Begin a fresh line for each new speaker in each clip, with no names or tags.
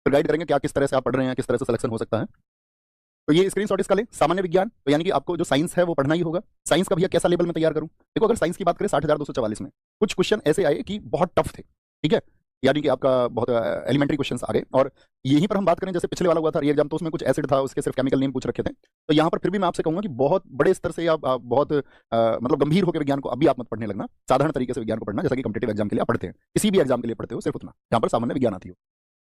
फिर गाइड करेंगे कि आप किस तरह से आप पढ़ रहे हैं, किस तरह से सिलेक्शन हो सकता है। तो ये स्क्रीनशॉट इसका लें। सामान्य विज्ञान, तो यानी कि आपको जो साइंस है वो पढ़ना ही होगा। साइंस का भैया कैसा लेवल में तैयार करूं? देखो, अगर साइंस की बात करें 60,244 में कुछ क्वेश्चन ऐसे आए कि बहुत टफ थे, ठीक है, यानी कि आपका बहुत एलिमेंट्री क्वेश्चंस आ गए। और यहीं पर हम बात करें, जैसे पिछले वाला हुआ था री एग्जाम, तो उसमें कुछ एसिड था, उसके सिर्फ केमिकल नेम पूछ रखे थे। तो यहाँ पर फिर भी मैं आपसे कहूंगा कि बहुत बड़े स्तर से आप बहुत मतलब गंभीर होकर विज्ञान को अभी आप मत पढ़ने लगना। साधारण तरीके से विज्ञान को पढ़ना, जैसा कि कॉम्पिटेटिव एग्जाम के लिए आप पढ़ते हैं, किसी भी एग्जाम के लिए पढ़ते हो, सिर्फ उतना यहाँ पर सामान्य विज्ञान आती हो।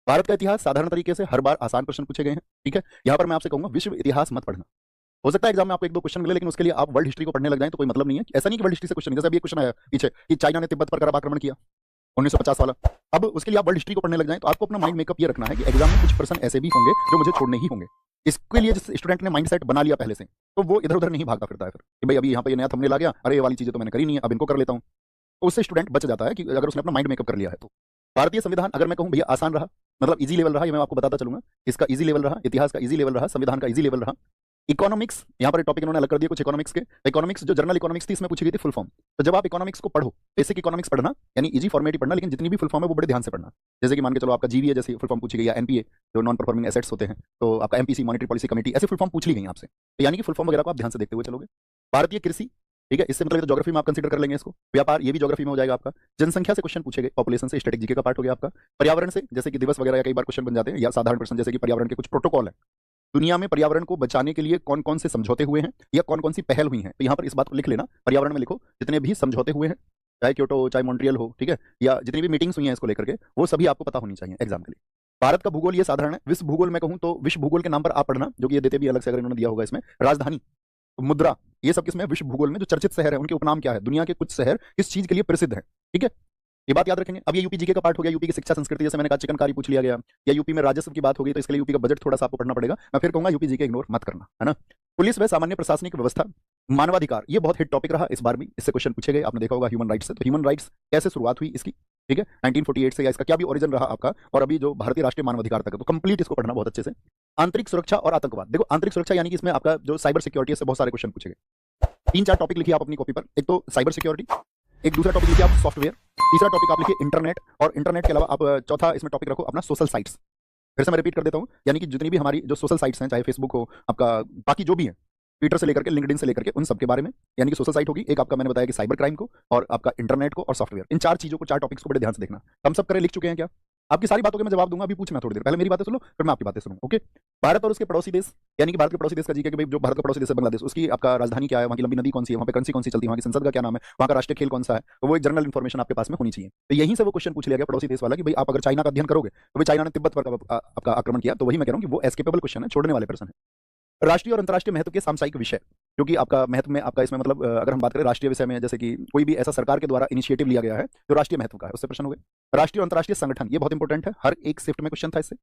भारत का इतिहास साधारण तरीके से हर बार आसान प्रश्न पूछे गए हैं, ठीक है। यहाँ पर मैं आपसे कहूंगा विश्व इतिहास मत पढ़ना। हो सकता है एग्जाम में आपको एक दो क्वेश्चन मिले, लेकिन उसके लिए आप वर्ल्ड हिस्ट्री को पढ़ने लग जाएं तो कोई मतलब नहीं है। ऐसा नहीं कि वर्ल्ड हिस्ट्री से क्वेश्चन, जैसे अभी एक क्वेश्चन आया पीछे कि चाइना ने तिब्बत पर करार आक्रमण किया 1950 वाला। अब उसके लिए आप वर्ल्ड हिस्ट्री को पढ़ने लग जाएं तो आपको अपना माइंड मेकअप ये रखना है कि एग्जाम में कुछ प्रश्न ऐसे भी होंगे जो मुझे छोड़ने ही होंगे। इसके लिए जिस स्टूडेंट ने माइंड सेट बना लिया पहले से, तो वो इधर उधर नहीं भागता फिरता है फिर कि भाई अभी यहाँ पे ये नया थंबनेल आ गया, अरे ये वाली चीजें तो मैंने करी नहीं है, अब इनको कर लेता हूँ। तो उससे स्टूडेंट बच जाता है कि अगर उसने अपना माइंड मेकअप कर लिया है तो। भारतीय संविधान अगर मैं कहूँ भैया आसान रहा, मतलब इजी लेवल रहा, ये मैं आपको बताता चलूंगा। इसका इजी लेवल रहा, इतिहास का इजी लेवल रहा, संविधान का इजी लेवल रहा। इकोनॉमिक्स, यहाँ पर टॉपिक इन्होंने अलग कर दिया कुछ इकोनॉमिक्स के। इकोनॉमिक्स जो जनरल इकोनॉमिक्स थी इसमें पूछी गई थी फुल फॉर्म। तो जब आप इकोनॉमिक्स को पढ़ो, बेसिक इकोनॉमिक्स पढ़ना, यानी इजी फॉर्मेट ही पढ़ना, लेकिन जितनी भी फुल फॉर्म है वो बड़े ध्यान से पढ़ना। जैसे कि मान के चलो आपका जीवीए जैसे फुल फॉर्म पूछी गई, या एनपीए जो नॉन परफॉर्मिंग एसेट्स होते हैं, तो आपका एमपीसी मॉनेटरी पॉलिसी कमेटी, ऐसे फुल फॉर्म पूछ ली गई आपसे। तो यानी कि फुल फॉर्म वगैरह को आप ध्यान से देखते हुए चलोगे। भारतीय कृषि, ठीक है, इससे मतलब तो ज्योग्राफी में आप कंसीडर कर लेंगे इसको। व्यापार, ये भी ज्योग्राफी में हो जाएगा आपका। जनसंख्या से क्वेश्चन पूछे गए, पॉपुलेशन से, स्टैटिक जीके का पार्ट हो गया आपका। पर्यावरण से, जैसे कि दिवस वगैरह कई बार क्वेश्चन बन जाते हैं, या साधारण प्रश्न जैसे कि पर्यावरण के कुछ प्रोटोकॉल है, दुनिया में पर्यावरण को बचाने के लिए कौन कौन से समझौते हुए हैं या कौन कौन सी पहल हुई हैं। तो यहाँ पर इस बात को लिख लेना, पर्यावरण में लिखो जितने भी समझौते हुए हैं, चाहे क्योटो चाहे मॉन्ट्रियल हो, ठीक है, या जितनी भी मीटिंग्स हुई हैं इसको लेकर के, वो सभी आपको पता होनी चाहिए एग्जाम के लिए। भारत का भूगोल ये साधारण है। विश्व भूगोल में कहूं तो विश्व भूगोल के नाम पर आप पढ़ना, जो कि ये देते भी अलग से अगर इन्होंने दिया होगा इसमें, राजधानी, मुद्रा, ये सब किसमें, विश्व भूगोल में। जो चर्चित शहर है उनके उपनाम क्या है, दुनिया के कुछ शहर किस चीज के लिए प्रसिद्ध है, ठीक है, ये बात याद रखेंगे। अब ये यूपी जीके का पार्ट हो गया, यूपी की शिक्षा संस्कृति, जैसे मैंने कहा चिकनकारी पूछ लिया गया, या यूपी में राजस्व की बात होगी तो इसके लिए यूपी का बजट थोड़ा सा आपको पढ़ना पड़ेगा। मैं फिर कहूंगा यूपी जीके इग्नोर मत करना, है ना। पुलिस व सामान्य प्रशासनिक व्यवस्था, मानवाधिकार, ये बहुत हिट टॉपिक रहा इस बार भी, इससे क्वेश्चन पूछे गए, आपने देखा होगा ह्यूमन राइट्स से। तो ह्यूमन राइट्स कैसे शुरुआत हुई इसकी, ठीक है, 1948 से, या इसका क्या भी ओरिजिन रहा आपका, और अभी जो भारतीय राष्ट्रीय मानवाधिकार तक है, तो कंप्लीट इसको पढ़ना बहुत अच्छे से। आंतरिक सुरक्षा और आतंकवाद, देखो आंतरिक सुरक्षा यानी कि इसमें आपका जो साइबर सिक्योरिटी है, बहुत सारे क्वेश्चन पूछे गए। 3-4 टॉपिक लिखिए आप अपनी कॉपी पर। एक तो साइबर सिक्योरिटी, एक दूसरा टॉपिक लिखिए आप सॉफ्टवेयर, तीसरा टॉपिक आप लिखिए इंटरनेट, और इंटरनेट के अलावा आप चौथा इसमें टॉपिक रखो अपना सोशल साइट्स। फिर से मैं रिपीट कर देता हूं, यानी कि जितनी भी हमारी जो सोशल साइट्स हैं, चाहे फेसबुक हो आपका, बाकी जो भी है, ट्विटर से लेकर के लिंक्डइन से लेकर के, उन सब के बारे में, यानी कि सोशल साइट होगी। एक आपका मैंने बताया कि साइबर क्राइम को, और आपका इंटरनेट को, और सॉफ्टवेयर, इन 4 चीजों को, 4 टॉपिक्स को बड़े ध्यान से देखना। हम सब करें, लिख चुके हैं क्या? आपकी सारी बातों के मैं जवाब दूंगा, अभी पूछना थोड़ी देर, पहले मेरी बातें सुनो फिर मैं आपकी बातें सुनूं, ओके। भारत और उसके पड़ोसी देश, यानी कि भारत के पड़ोसी देश का जीके कि भाई जो भारत का पड़ोसी देश है बांग्लादेश, उसकी आपका राजधानी क्या है, वहाँ की लंबी नदी कौन सी है, वहाँ पे करेंसी कौन सी चलती है, वहाँ की संसद का क्या नाम है, वहाँ का राष्ट्रीय खेल कौन सा है, तो वो एक जनरल इन्फॉर्मेशन आपके पास में होनी चाहिए। तो यहीं से वो क्वेश्चन पूछ लिया गया पड़ोसी देश वाला कि भाई आप अगर चाइना का अध्ययन करोगे तो भाई चाइना ने तिब्बत पर आपका आक्रमण किया, तो वही मैं कह रहा हूँ कि वो एस्केपेबल क्वेश्चन है, छोड़ने वाले प्रश्न है। राष्ट्रीय और अंतर्राष्ट्रीय महत्व के सामसायिक विषय, जो कि आपका महत्व में आपका इसमें मतलब अगर हम बात करें राष्ट्रीय विषय में, जैसे कि कोई भी ऐसा सरकार के द्वारा इनिशिएटिव लिया गया है जो राष्ट्रीय महत्व का है, उससे प्रश्न हो गए। राष्ट्रीय और अंतर्राष्ट्रीय संगठन, ये बहुत इंपॉर्टेंट है, हर एक शिफ्ट में क्वेश्चन था इससे।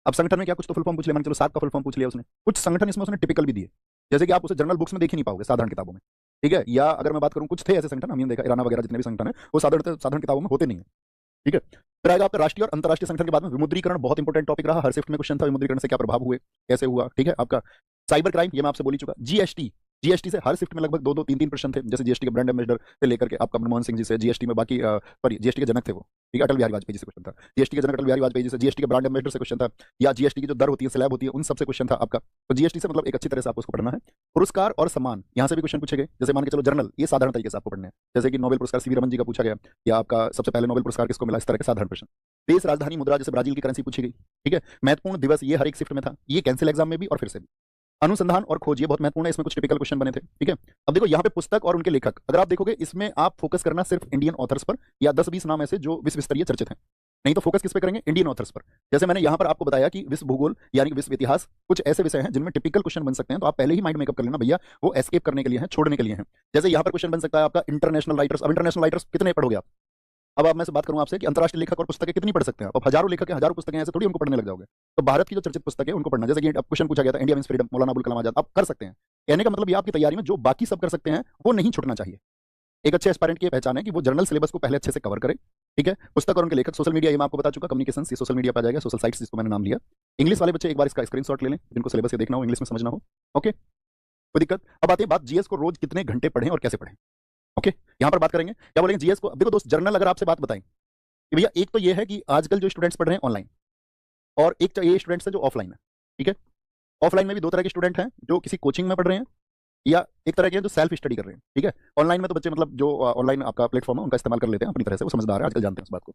अब संगठन में क्या, कुछ तो फुल फॉर्म पूछ लिया, मैंने चलो सात का फुल फॉर्म पूछ लिया उसने। कुछ संगठन इसमें उसने टिपिकल भी दिए, जैसे कि आप उसे जनरल बुक्स में देख ही नहीं पाओगे, साधारण किताबों में, ठीक है। या अगर मैं बात करूं, कुछ थे ऐसे संगठन, हमने देखा इराना वगैरह जितने भी संगठन है, वो साधारण किताबों में होते नहीं है, ठीक है। फिर आएगा आपका राष्ट्रीय और अंतर्राष्ट्रीय संगठन के बाद में विमुद्रीकरण, बहुत इंपॉर्टेंट टॉपिक रहा, हर शिफ्ट में क्वेश्चन था, विमुद्रीकरण से क्या प्रभाव हुए, कैसे हुआ, ठीक है। आपका साइबर क्राइम, ये मैं आपसे बोल ही चुका। जीएसटी, जीएसटी से हर शिफ्ट में लगभग 2-3 प्रश्न थे, जैसे जीएसटी के ब्रांड एम्बेसडर से लेकर के आपका मनमोहन सिंह जी से, जीएसटी में बाकी सॉरी जीएसटी के जनक थे वो, ठीक है, अटल बिहारी वाजपेयी जी से क्वेश्चन था। जीएसटी के जनक अटल बिहारी वाजपेयी जी से, जीएसटी के ब्रांड एम्बेसडर से क्वेश्चन था, या जीएसटी की जो दर होती है, स्लैब होती है, उन सबसे क्वेश्चन था आपका। तो जीएसटी से मतलब एक अच्छी तरह से आपको उसको पढ़ना है। पुरस्कार और सम्मान, यहाँ से भी क्वेश्चन पूछे गए, जैसे मान के चलो जर्नल, ये साधारण तरीके से आपको पढ़ने हैं, जैसे कि नोबेल पुरस्कार सीवी रमन जी का पूछा गया, या आपका सबसे पहले नोबेल पुरस्कार किसको मिला, इस तरह के साधारण प्रश्न। देश राजधानी मुद्रा, जैसे ब्राजील की करेंसी पूछी गई, ठीक है। महत्वपूर्ण दिवस, ये हर एक शिफ्ट में था, ये कैंसिल एग्जाम में भी और फिर से भी। अनुसंधान और खोज, ये बहुत महत्वपूर्ण है, इसमें कुछ टिपिकल क्वेश्चन बने थे, ठीक है। अब देखो यहाँ पे पुस्तक और उनके लेखक, अगर आप देखोगे इसमें आप फोकस करना सिर्फ इंडियन ऑथर्स पर, या 10-20 नाम ऐसे जो विश्व स्तरीय चर्चित हैं, नहीं तो फोकस किस पे करेंगे, इंडियन ऑथर्स पर। जैसे मैंने यहाँ पर आपको बताया कि विश्व भूगोल यानी कि विश्व इतिहास, कुछ ऐसे विषय हैं जिनमें टिपिकल क्वेश्चन बन सकते हैं, तो आप पहले ही माइंड मेकअप कर लेना भैया, वो एस्केप करने के लिए हैं, छोड़ने के लिए हैं। जैसे यहाँ पर क्वेश्चन बन सकता है आपका इंटरनेशनल राइटर्स। अब इंटरनेशनल राइटर्स कितने पढ़ोगे आप? अब आप मैं से बात करूं आपसे कि अंतर्राष्ट्रीय लेखक और पुस्तकें कितनी पढ़ सकते हैं? अब हजारों लेखक हैं, हजारों पुस्तकें, ऐसे थोड़ी उनको पढ़ने लग जाओगे। तो भारत की जो चर्चित पुस्तकें उनको पढ़ना, जैसे कि अब क्वेश्चन पूछा गया था India means freedom, Maulana Abul Kalam Azad, आप कर सकते हैं। कहने का मतलब ये आपकी तैयारी में जो बाकी सब कर सकते हैं वो नहीं छूटना चाहिए। एक अच्छे एस्पायरेंट की पहचान है कि वो जर्नल सिलेबस को पहले अच्छे से कवर करे, ठीक है। पुस्तक और उनके लेखक, सोशल मीडिया, ये मैं आपको बता चुका, कम्युनिकेशन ये सोशल मीडिया पर आ जाएगा, सोशल साइट्स जिसको मैंने नाम लिया। इंग्लिश वाले बच्चे एक बार इसका स्क्रीनशॉट ले लें, जिनको सिलेबस देखना हो, इंग्लिश में समझना हो, ओके, कोई दिक्कत। अब आती है बात जीएस को रोज कितने घंटे पढ़ें और कैसे पढ़ें, ओके। यहाँ पर बात करेंगे क्या बोलेंगे जीएस को। अब देखो दोस्त, जर्नल अगर आपसे बात बताएं कि भैया, एक तो ये है कि आजकल जो स्टूडेंट्स पढ़ रहे हैं ऑनलाइन, और एक ये स्टूडेंट्स है जो ऑफलाइन है। ठीक है, ऑफलाइन में भी दो तरह के स्टूडेंट हैं, जो किसी कोचिंग में पढ़ रहे हैं या एक तरह के हैं जो सेल्फ स्टडी कर रहे हैं। ठीक है, ऑनलाइन में तो बच्चे मतलब जो ऑनलाइन आपका प्लेटफॉर्म है उनका इस्तेमाल कर लेते हैं अपनी तरह से, वो समझदार है, आजकल जानते हैं इस बात को।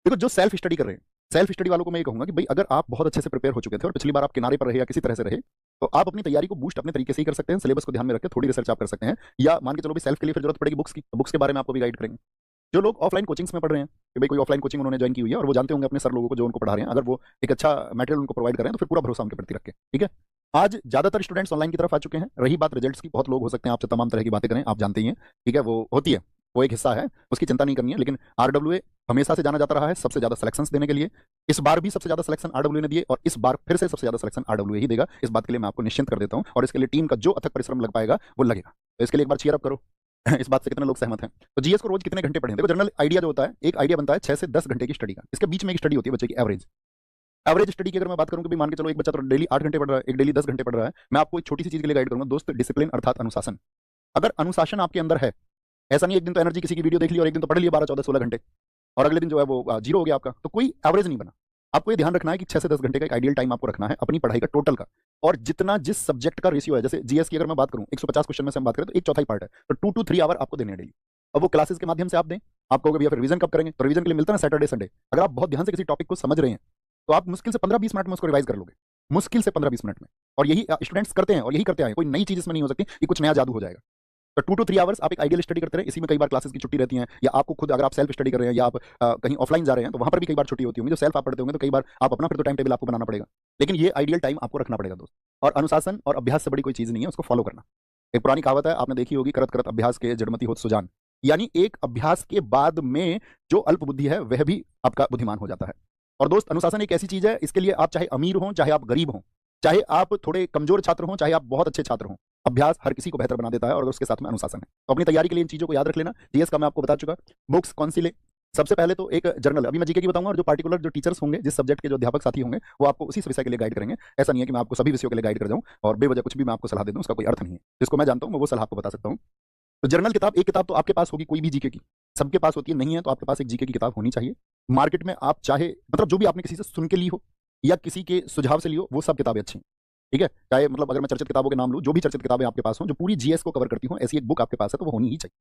देखो जो सेल्फ स्टडी कर रहे हैं, सेल्फ स्टडी वालों को मैं ये कहूंगा कि भाई अगर आप बहुत अच्छे से प्रिपेयर हो चुके थे और पिछली बार आप किनारे पर रहे या किसी तरह से रहे, तो आप अपनी तैयारी को बूस्ट अपने तरीके से ही कर सकते हैं, सिलेबस को ध्यान में रखकर थोड़ी रिसर्च आप कर सकते हैं, या मान के चलो भी सेल्फ के लिए फिर जरूरत पड़ेगी बुक्स की, तो बुक्स के बारे में आपको भी गाइड करेंगे। जो लोग ऑफलाइन कोचिंग्स में पढ़ रहे हैं कि भाई कोई ऑफलाइन कोचिंग उन्होंने ज्वाइन की हुई है और वो जानते होंगे अपने सर लोगों को जो उनको पढ़ा रहे हैं, अगर वो एक अच्छा मटेरियल उनको प्रोवाइड करें तो फिर पूरा भरोसा उनके प्रति रखें। ठीक है, आज ज्यादातर स्टूडेंट्स ऑनलाइन की तरफ आ चुके हैं। रही बात रिजल्ट्स की, बहुत लोग हो सकते हैं आपसे तमाम तरह की बातें करें, आप जानते ही हैं। ठीक है, वो होती है, वो एक हिस्सा है, उसकी चिंता नहीं करनी है। लेकिन आरडब्ल्यूए हमेशा से जाना जाता रहा है सबसे ज्यादा सिलेक्शंस देने के लिए। इस बार भी सबसे ज्यादा सिलेक्शन आरडब्ल्यूए ने दिए और इस बार फिर से सबसे ज्यादा सिलेक्शन आरडब्ल्यूए ही देगा, इस बात के लिए मैं आपको निश्चिंत कर देता हूं। और इसके लिए टीम का जो अथक परिश्रम लग पाएगा वो लगेगा, तो इसके लिए एक बार चीयर अप करो। इस बात से कितने लोग सहमत हैं? तो जीएस को रोज कितने घंटे पढ़ें? देखो जनरल आइडिया जो होता है, एक आइडिया बनता है 6 से 10 घंटे की स्टडी का। इसके बीच में एक स्टडी होती है बच्चे की एवरेज। एवरेज स्टडी की अगर मैं बात करूं कि मान के चलो एक बच्चा तो डेली 8 घंटे पढ़ रहा है, एक डेली 10 घंटे पढ़ रहा है, मैं आपको एक छोटी सी चीज के लिए गाइड करूंगा दोस्त, डिसिप्लिन अर्थात अनुशासन। अगर अनुशासन आपके अंदर है, ऐसा नहीं एक दिन तो एनर्जी किसी की वीडियो देख ली और एक दिन तो पढ़ लिया 12 14 16 घंटे और अगले दिन जो है वो जीरो हो गया आपका, तो कोई एवरेज नहीं बना। आपको ये ध्यान रखना है कि 6 से 10 घंटे का एक आइडियल टाइम आपको रखना है अपनी पढ़ाई का टोटल का। और जितना जिस सब्जेक्ट का रेशियो है, जैसे जीएस की अगर मैं बात करूं 150 क्वेश्चन में से हम बात करें तो एक चौथाई पार्ट है, तो 2 to 3 आवर आपको देने हैं डेली। अब वो क्लासेस के माध्यम से आप दें, आप कहोगे भैया फिर रिवीजन कब करेंगे? तो रिवीजन के लिए मिलता है ना सैटरडे संडे। अगर आप बहुत ध्यान से किसी टॉपिक को समझ रहे हैं तो आप मुश्किल से 15-20 मिनट में उसको रिवाइज कर लोगे, मुश्किल से 15-20 मिनट में। और यही स्टूडेंट्स करते हैं और यही करते हैं, कोई नई चीज इसमें नहीं हो सकती कि कुछ नया जादू हो जाएगा। तो 2 to 3 आवर्स आप एक आइडियल स्टडी करते रहे, इसी में कई बार क्लासेस की छुट्टी रहती है, या आपको खुद अगर आप सेल्फ स्टडी कर रहे हैं या आप कहीं ऑफलाइन जा रहे हैं तो वहां पर भी कई बार छुट्टी होती होगी। जो सेल्फ आप पढ़ते होंगे तो कई बार आप अपना फिर तो टाइम टेबल आपको बनाना पड़ेगा, लेकिन ये आइडियल टाइम आपको रखना पड़ेगा दोस्त। और अनुशासन और अभ्यास से बड़ी कोई चीज नहीं है, उसको फॉलो करना। एक पुरानी कहावत है, आपने देखी होगी, करत करत अभ्यास के जड़मती होत सुजान। यानी एक अभ्यास के बाद में जो अल्प बुद्धि है वह भी आपका बुद्धिमान हो जाता है। और दोस्त अनुशासन एक ऐसी चीज है, इसके लिए आप चाहे अमीर हो, चाहे आप गरीब हो, चाहे आप थोड़े कमजोर छात्र हो, चाहे आप बहुत अच्छे छात्र हो, अभ्यास हर किसी को बेहतर बना देता है और उसके साथ में अनुशासन है। तो अपनी तैयारी के लिए इन चीजों को याद रख लेना। जीएस का मैं आपको बता चुका। बुक्स कौन सी ले? सबसे पहले तो एक जर्नल, अभी मैं जीके की बताऊंगा, और जो पार्टिकुलर जो टीचर्स होंगे, जिस सब्जेक्ट के जो अध्यापक साथी होंगे, वो आपको उसी विषय के लिए गाइड करेंगे। ऐसा नहीं है कि मैं आपको सभी विषयों के लिए गाइड कर जाऊं और बेवजह कुछ भी मैं आपको सलाह दे दूं, उसका कोई अर्थ नहीं है। जिसको मैं जानता हूं मैं वो सलाह आपको बता सकता हूं। तो जर्नल किताब, एक किताब तो आपके पास होगी, कोई भी जीके की, सबके पास होती है, नहीं है तो आपके पास एक जीके की किताब होनी चाहिए। मार्केट में आप चाहे मतलब जो भी आपने किसी से सुन के ली हो या किसी के सुझाव से ली हो, वो सब किताबें अच्छी हैं। ठीक है, चाहे मतलब अगर मैं चर्चित किताबों के नाम लूं, जो भी चर्चित किताबें आपके पास हो जो पूरी जीएस को कवर करती हो, ऐसी एक बुक आपके पास है तो वो होनी ही चाहिए।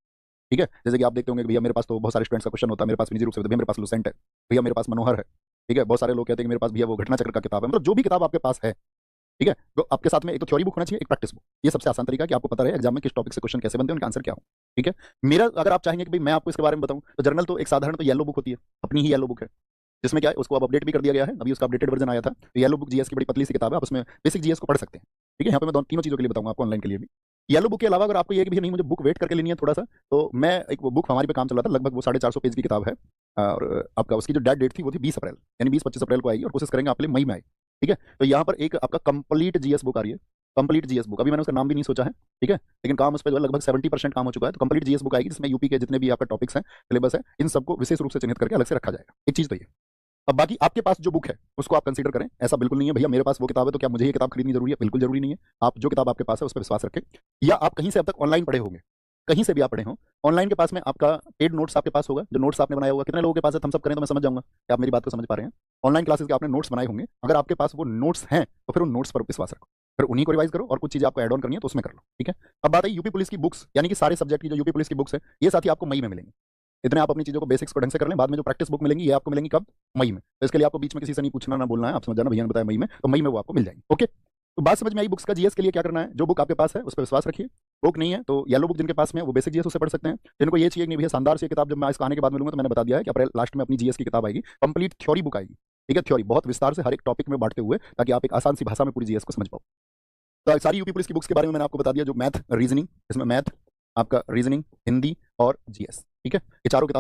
ठीक है, जैसे कि आप देखते होंगे भैया मेरे पास तो बहुत सारे स्टूडेंट्स का क्वेश्चन होता है, मेरे पास निजी रूप से भैया मेरे पास लुसेंट है, भैया मेरे पास मनोहर है। ठीक है, बहुत सारे लोग कहते हैं कि मेरे पास भैया वो घटना चक्र का किताब है। मतलब जो भी किताब आपके पास है, ठीक है, तो आपके साथ में एक तो थ्योरी बुक होना चाहिए, एक प्रैक्टिस बुक। ये सबसे आसान तरीका है कि आपको पता रहे एग्जाम में किस टॉपिक से क्वेश्चन कैसे बनते हैं, उनका आंसर क्या हो। ठीक है, मेरा अगर आप चाहेंगे कि भाई मैं आपको इसके बारे में बताऊं, तो जर्नल तो एक साधारण तो येलो बुक होती है, अपनी ही येलो बुक है, जिसमें क्या है उसको अब अपडेट भी कर दिया गया है, अभी उसका अपडेटेड वर्जन आया था। तो येलो बुक जीएस की बड़ी पतली सी किताब है, आप उसमें बेसिक जीएस को पढ़ सकते हैं। ठीक है, यहाँ पे मैं तीनों चीजों के लिए बताऊंगा आपको, ऑनलाइन के लिए भी। येलो बुक के अलावा अगर आपको ये कि भी नहीं मुझे बुक वेट करके लेनी है थोड़ा सा, तो मैं एक वो बुक हमारे पे काम चल रहा था, लगभग वो 450 पेज की किताब है, और आपका उसकी जो डेट थी वो थी 20 अप्रैल, यानी 20-25 अप्रैल को आएगी, और कोशिश करेंगे आपके लिए मई में आए। ठीक है, तो यहाँ पर एक आपका कंप्लीट जीएस बुक आ रही है, कंप्लीट जीएस बुक। अभी मैंने उसका नाम भी नहीं सोचा है, ठीक है, लेकिन काम उस पर जो है लगभग 70% काम हो चुका है। तो कंप्लीट जीएस बुक आएगी, जिसमें यूपी के जितने भी आपका टॉपिक्स हैं, सिलेबस है, इन सबको विशेष रूप से चिन्हित करके अलग से रखा जाएगा। एक चीज तो ये। अब बाकी आपके पास जो बुक है उसको आप कंसीडर करें। ऐसा बिल्कुल नहीं है भैया मेरे पास वो किताब है तो क्या मुझे ये किताब खरीदनी जरूरी है, बिल्कुल जरूरी नहीं है। आप जो किताब आपके पास है उस पर विश्वास रखें, या आप कहीं से अब तक ऑनलाइन पढ़े होंगे, कहीं से भी आप पढ़े हो, ऑनलाइन के पास में आपका पेड नोट्स आपके पास होगा, जो नोट्स आपने बनाया होगा। कितने लोगों के पास है, थम्स अप करें तो मैं समझ जाऊंगा कि आप मेरी बात को समझ पा रहे हैं। ऑनलाइन क्लासेस के आपने नोट्स बनाए होंगे, अगर आपके पास वो नोट्स हैं तो फिर उन नोट्स पर विश्वास रखो, फिर उन्हीं को रिवाइज करो, और कुछ चीजें आपको ऐड ऑन करनी है तो उसमें कर लो। ठीक है, अब बात है यूपी पुलिस की बुक्स, यानी कि सारे सब्जेक्ट की जो यूपी पुलिस की बुक्स है, ये साथी आपको मई में मिलेंगी। इतने आप अपनी चीजों को बेसिक्स को ढंग से कर लें, बाद में जो प्रैक्टिस बुक मिलेंगी ये आपको मिलेंगी कब? मई में। तो इसके लिए आपको बीच में किसी से नहीं पूछना ना बोलना है, आप समझ जाना भैया ने बताया मई में, तो मई में वो आपको मिल जाएगी। ओके, तो बात समझ में आई बुक्स का। जीएस के लिए क्या करना है, जो बुक आपके पास है उस पर विश्वास रखिए। बुक नहीं है तो येलो बुक जिनके पास में वो बेसिक जीएस उससे पढ़ सकते हैं। जिनको ये चाहिए नहीं भैया शानदार से किताब, जब मैं इसको आने के बाद मिलूंगा तो मैंने बता दिया है कि अप्रैल लास्ट में अपनी जीएस की किताब आएगी, कंप्लीट थ्योरी बुक आएगी। ठीक है, थ्योरी बहुत विस्तार से हर एक टॉपिक में बांटते हुए, ताकि आप एक आसान सी भाषा में पूरी जीएस को समझ पाओ। तो सारी यूपी पुलिस की बुक्स के बारे में मैंने आपको बता दिया, जो मैथ रीजनिंग, इसमें मैथ आपका रीजनिंग, हिंदी और जीएस। ठीक है, ये चारों किताबें